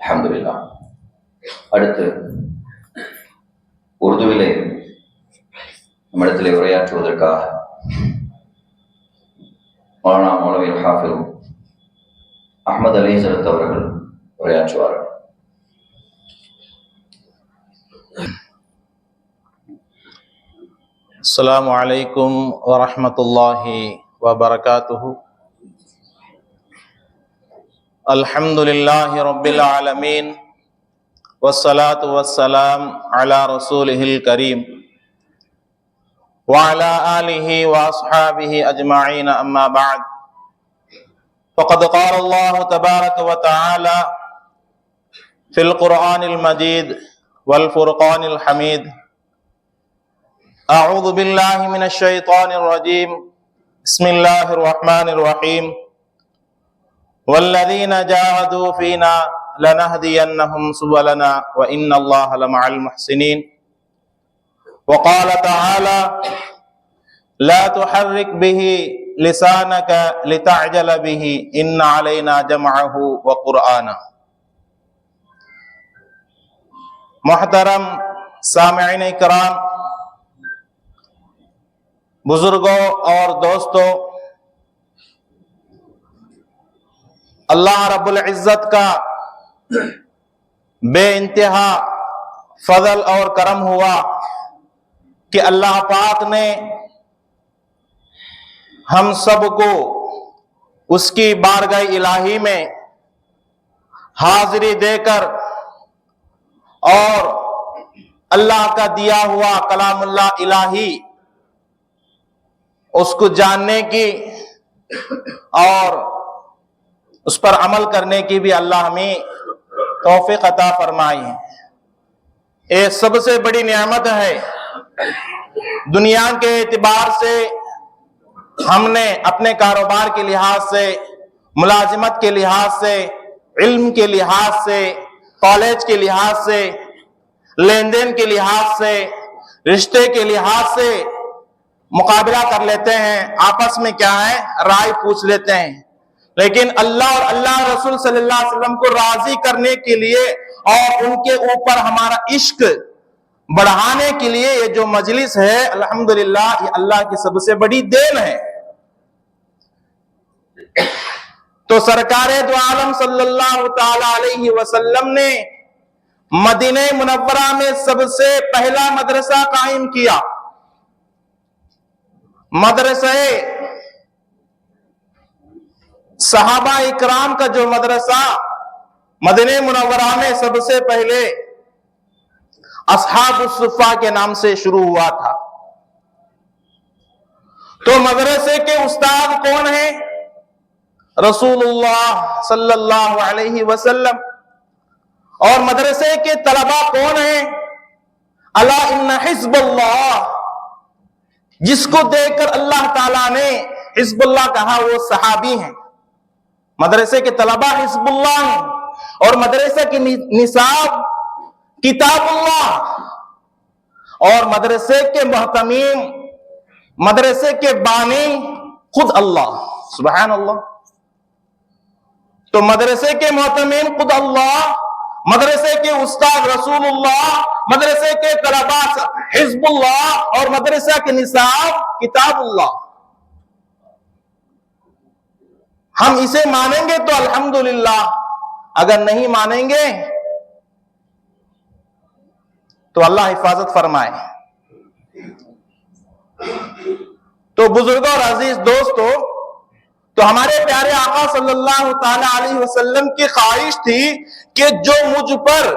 അൽഹംദുലില്ലാ. അടുത്ത് ഉറുദുവിലെ நம்மிடத்திலே உரையாற்றுவதற்காக மௌலானா மௌலவி ஹாஃபில் அஹ்மத் அலி ஹஸரத் அவர்கள் உரையாற்றுவார்கள். السلام عليكم ورحمة الله وبركاته. الحمد لله رب العالمين والصلاة والسلام على رسوله الكريم وعلى آله وأصحابه أجمعين، أما بعد، فقد قال الله تبارك وتعالى في القرآن المجيد والفرقان الحميد: أعوذ بالله من الشيطان الرجيم، بسم الله الرحمن الرحيم، والذين جاهدوا فينا لنهدينهم سبلنا وإن الله لمع المحسنين. وقال تعالى: لا تحرك به لسانك لتعجل به إن علينا جمعه وقرآنه. محترم سامعین کرام، بزرگوں اور دوستوں، اللہ رب العزت کا بے انتہا فضل اور کرم ہوا کہ اللہ پاک نے ہم سب کو اس کی بارگاہ الہی میں حاضری دے کر اور اللہ کا دیا ہوا کلام اللہ الہی اس کو جاننے کی اور اس پر عمل کرنے کی بھی اللہ ہمیں توفیق عطا فرمائی ہے۔ یہ سب سے بڑی نعمت ہے۔ دنیا کے اعتبار سے ہم نے اپنے کاروبار کے لحاظ سے، ملازمت کے لحاظ سے، علم کے لحاظ سے، کالج کے لحاظ سے، لین دین کے لحاظ سے، رشتے کے لحاظ سے مقابلہ کر لیتے ہیں، آپس میں کیا ہے رائے پوچھ لیتے ہیں، لیکن اللہ اور اللہ رسول صلی اللہ علیہ وسلم کو راضی کرنے کے لیے اور ان کے اوپر ہمارا عشق بڑھانے کے لیے یہ جو مجلس ہے، الحمدللہ یہ اللہ کی سب سے بڑی دین ہے۔ تو سرکار دو عالم صلی اللہ تعالی علیہ وسلم نے مدینہ منورہ میں سب سے پہلا مدرسہ قائم کیا۔ مدرسہ صحابہ اکرام کا جو مدرسہ مدینہ منورہ میں سب سے پہلے اصحاب الصفہ کے نام سے شروع ہوا تھا۔ تو مدرسے کے استاد کون ہیں؟ رسول اللہ صلی اللہ علیہ وسلم۔ اور مدرسے کے طلبہ کون ہیں؟ الا ان حزب اللہ، جس کو دیکھ کر اللہ تعالیٰ نے حزب اللہ کہا، وہ صحابی ہیں۔ مدرسے کے طلبہ حزب اللہ ہیں، اور مدرسے کی نصاب کتاب اللہ، اور مدرسے کے محتمین، مدرسے کے بانی خود اللہ، سبحان اللہ۔ تو مدرسے کے محتمین خود اللہ، مدرسے کے استاد رسول اللہ، مدرسے کے طلبہ حزب اللہ، اور مدرسہ کے نصاب کتاب اللہ۔ ہم اسے مانیں گے تو الحمدللہ، اگر نہیں مانیں گے تو اللہ حفاظت فرمائے۔ تو بزرگوں اور عزیز دوستو، تو ہمارے پیارے آقا صلی اللہ تعالی علیہ وسلم کی خواہش تھی کہ جو مجھ پر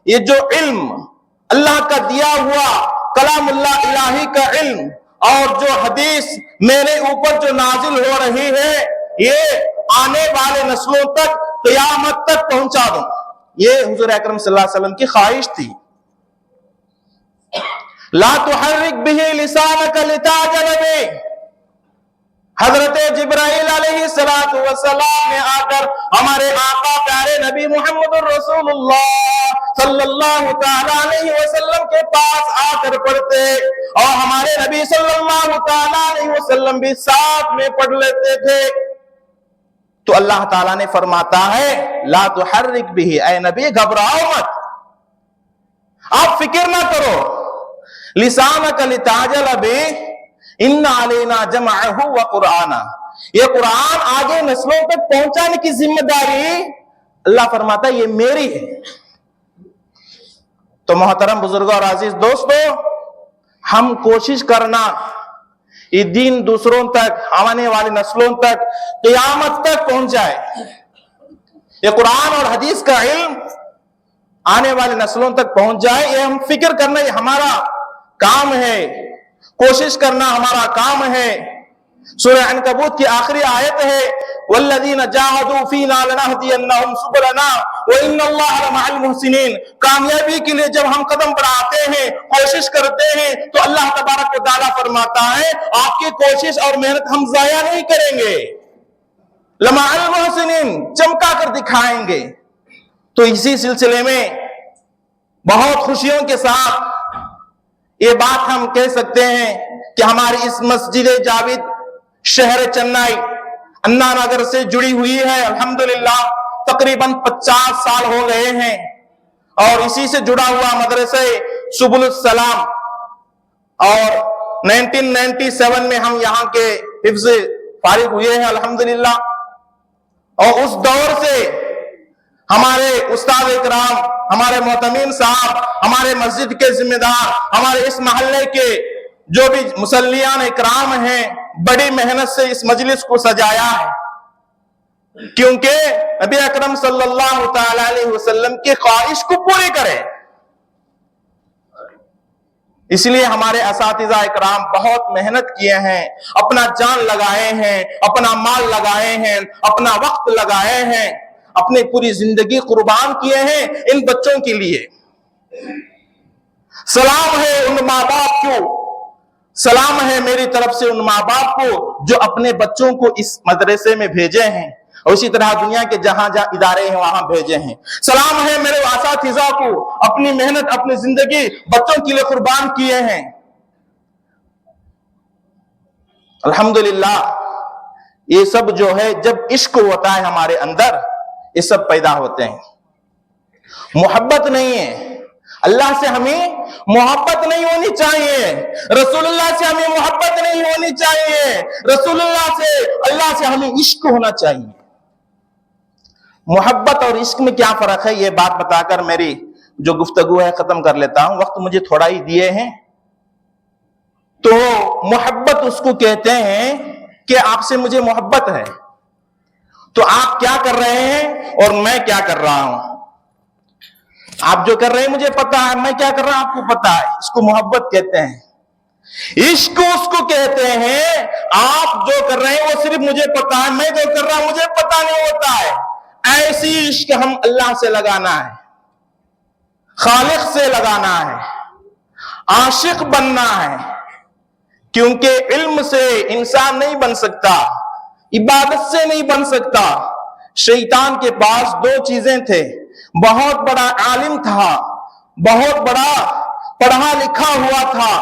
یہ جو علم اللہ کا دیا ہوا کلام اللہ الہی کا علم اور جو حدیث میرے اوپر جو نازل ہو رہی ہے، یہ آنے والے نسلوں تک قیامت تک پہنچا دوں۔ یہ حضور اکرم صلی اللہ علیہ وسلم کی خواہش تھی۔ لا تحرک به لسانک لتعجل به۔ حضرت جبرائیل علیہ السلام نے آ کر ہمارے آقا پیارے نبی محمد رسول اللہ صلی اللہ تعالی علیہ وسلم کے پاس آ کر پڑھتے، اور ہمارے نبی صلی اللہ تعالی علیہ وسلم بھی ساتھ میں پڑھ لیتے تھے۔ تو اللہ تعالیٰ نے فرماتا ہے لا تحرک بھی، اے نبی گھبراؤ مت، آپ فکر نہ کرو، لسانک لتعجل بہ ان علینا جمعہ وقرآنہ، یہ قرآن آگے نسلوں تک پہنچانے کی ذمہ داری اللہ فرماتا ہے یہ میری ہے۔ تو محترم بزرگوں اور عزیز دوستو، ہم کوشش کرنا یہ دین دوسروں تک، آنے والی نسلوں تک، قیامت تک پہنچ جائے، یہ قرآن اور حدیث کا علم آنے والی نسلوں تک پہنچ جائے، یہ ہم فکر کرنا یہ ہمارا کام ہے، کوشش کرنا ہمارا کام ہے۔ سورہ عنکبوت کی آخری آیت ہے وَالَّذِينَ جَاهَدُوا فِينَا لَنَهْدِيَنَّهُمْ سُبُلَنَا وَإِنَّ اللَّهَ لَمَعَ الْمُحْسِنِينَ۔ کامیابی کے لیے جب ہم قدم بڑھاتے ہیں، کوشش کرتے ہیں، تو اللہ تبارک و تعالیٰ فرماتا ہے آپ کی کوشش اور محنت ہم ضائع نہیں کریں گے، لَمَعَ الْمُحْسِنِينَ، چمکا کر دکھائیں گے۔ تو اسی سلسلے میں بہت خوشیوں کے ساتھ یہ بات ہم کہہ سکتے ہیں کہ ہماری اس مسجد جاوید شہر چنئی انا نگر سے جڑی ہوئی ہے، الحمدللہ تقریباً 50 سال ہو گئے ہیں، اور اسی سے جڑا ہوا مدرسہ سبل السلام، اور 1997 میں ہم یہاں کے حفظ فارغ ہوئے ہیں الحمدللہ، اور اس دور سے ہمارے استاد اکرام، ہمارے محتمین صاحب، ہمارے مسجد کے ذمہ دار، ہمارے اس محلے کے جو بھی مصلیان اکرام ہیں، بڑی محنت سے اس مجلس کو سجایا ہے، کیونکہ نبی اکرم صلی اللہ تعالی علیہ وسلم کی خواہش کو پوری کرے۔ اس لیے ہمارے اساتذہ اکرام بہت محنت کیے ہیں، اپنا جان لگائے ہیں، اپنا مال لگائے ہیں، اپنا وقت لگائے ہیں، اپنی پوری زندگی قربان کیے ہیں ان بچوں کے لیے۔ سلام ہے ان ماں باپ کو، سلام ہے میری طرف سے ان ماں باپ کو جو اپنے بچوں کو اس مدرسے میں بھیجے ہیں، اور اسی طرح دنیا کے جہاں جہاں ادارے ہیں وہاں بھیجے ہیں۔ سلام ہے میرے اساتذہ کو، اپنی محنت، اپنی زندگی بچوں کے لیے قربان کیے ہیں۔ الحمدللہ یہ سب جو ہے جب عشق ہوتا ہے ہمارے اندر، یہ سب پیدا ہوتے ہیں۔ محبت نہیں ہے، اللہ سے ہمیں محبت نہیں ہونی چاہیے، رسول اللہ سے ہمیں محبت نہیں ہونی چاہیے، رسول اللہ سے، اللہ سے ہمیں عشق ہونا چاہیے۔ محبت اور عشق میں کیا فرق ہے یہ بات بتا کر میری جو گفتگو ہے ختم کر لیتا ہوں، وقت مجھے تھوڑا ہی دیے ہیں۔ تو محبت اس کو کہتے ہیں کہ آپ سے مجھے محبت ہے، تو آپ کیا کر رہے ہیں اور میں کیا کر رہا ہوں، آپ جو کر رہے ہیں مجھے پتا ہے، میں کیا کر رہا ہوں آپ کو پتا ہے، اس کو محبت کہتے ہیں۔ عشق اس کو کہتے ہیں آپ جو کر رہے ہیں وہ صرف مجھے پتا ہے، میں جو کر رہا ہوں مجھے پتا نہیں ہوتا ہے۔ ایسی عشق ہم اللہ سے لگانا ہے، خالق سے لگانا ہے، عاشق بننا ہے، کیونکہ علم سے انسان نہیں بن سکتا، عبادت سے نہیں بن سکتا۔ شیطان کے پاس دو چیزیں تھے، بہت بڑا عالم تھا، بہت بڑا پڑھا لکھا ہوا تھا،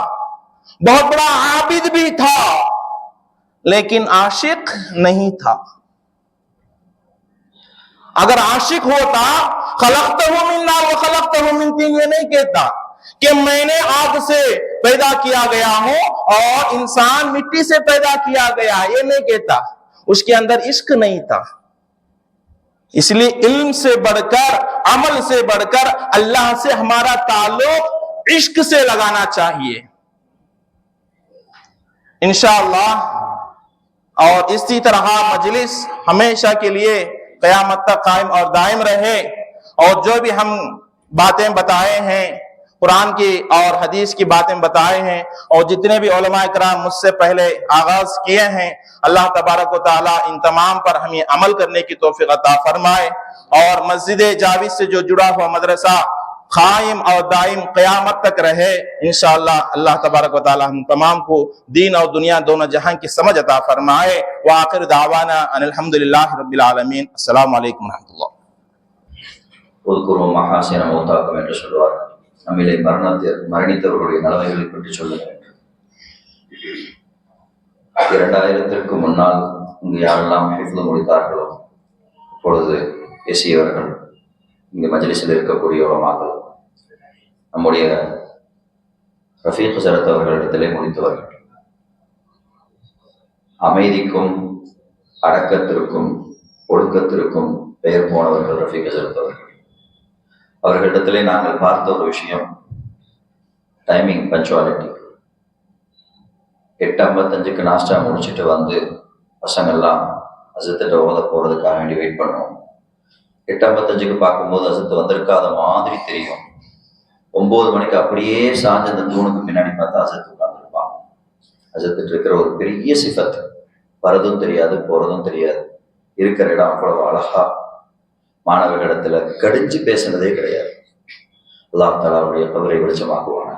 بہت بڑا عابد بھی تھا، لیکن عاشق نہیں تھا۔ اگر عاشق ہوتا خلقتہ من نار وخلقتہ من طین، یہ نہیں کہتا کہ میں نے آگ سے پیدا کیا گیا ہوں اور انسان مٹی سے پیدا کیا گیا، یہ نہیں کہتا، اس کے اندر عشق نہیں تھا۔ اس لیے علم سے بڑھ کر، عمل سے بڑھ کر اللہ سے ہمارا تعلق عشق سے لگانا چاہیے انشاءاللہ۔ اور اسی طرح مجلس ہمیشہ کے لیے قیامت تک قائم اور دائم رہے، اور جو بھی ہم باتیں بتائے ہیں، قرآن کی اور حدیث کی باتیں بتائے ہیں، اور جتنے بھی علماء کرام مجھ سے پہلے آغاز کیے ہیں، اللہ تبارک و تعالیٰ ان تمام پر ہمیں عمل کرنے کی توفیق عطا فرمائے، اور مسجد جاوید سے جو جڑا ہوا مدرسہ قائم اور دائم قیامت تک رہے انشاءاللہ۔ اللہ تبارک و تعالیٰ ہم تمام کو دین اور دنیا دونوں جہاں کی سمجھ عطا فرمائے۔ وآخر دعوانا ان الحمدللہ رب العالمین۔ السلام علیکم ورحمۃ اللہ۔ اذكروا محاسن موتاكم என்று சொல்வார். நம்மிலே மரணித்தவர்களுடைய நலவைகளை பற்றி சொல்ல வேண்டும். 2000க்கு முன்னால் இங்கு யாரெல்லாம் ஹிஃப்ல் முடித்தார்களோ இப்பொழுது பேசியவர்கள், இங்கு மஜ்லிஸில் இருக்கக்கூடிய உலமாக்கள், நம்முடைய ரஃபீக் ஹஸரத் அவர்களிடத்திலே முடித்தவர்கள். அமைதிக்கும் அடக்கத்திற்கும் ஒழுக்கத்திற்கும் பெயர் போனவர்கள் ரஃபீக் ஹஸரத் அவர்கள். அவர்களிடத்திலே நாங்கள் பார்த்த ஒரு விஷயம் டைமிங், பஞ்சுவாலிட்டி. 8:55 நாஸ்டா முடிச்சுட்டு வந்து பசங்கள்லாம் அசத்திட்ட ஓத போகிறதுக்காக வேண்டி வெயிட் பண்ணுவோம். 8:55 பார்க்கும்போது அசத்து வந்திருக்காத மாதிரி தெரியும். 9 மணிக்கு அப்படியே சாஞ்ச அந்த தூணுக்கு பின்னாடி பார்த்தா அசத்து உட்கார்ந்துருப்பான். அசத்துட்டு இருக்கிற ஒரு பெரிய சிஃபத், வரதும் தெரியாது போறதும் தெரியாது, இருக்கிற இடம் அவ்வளவு அழகா, மாணவர்களிடத்துல கடிஞ்சு பேசுனதே கிடையாது. அல்லாஹ் தஆலா அவருடைய கபரை வெளிச்சமாக்குவாங்க.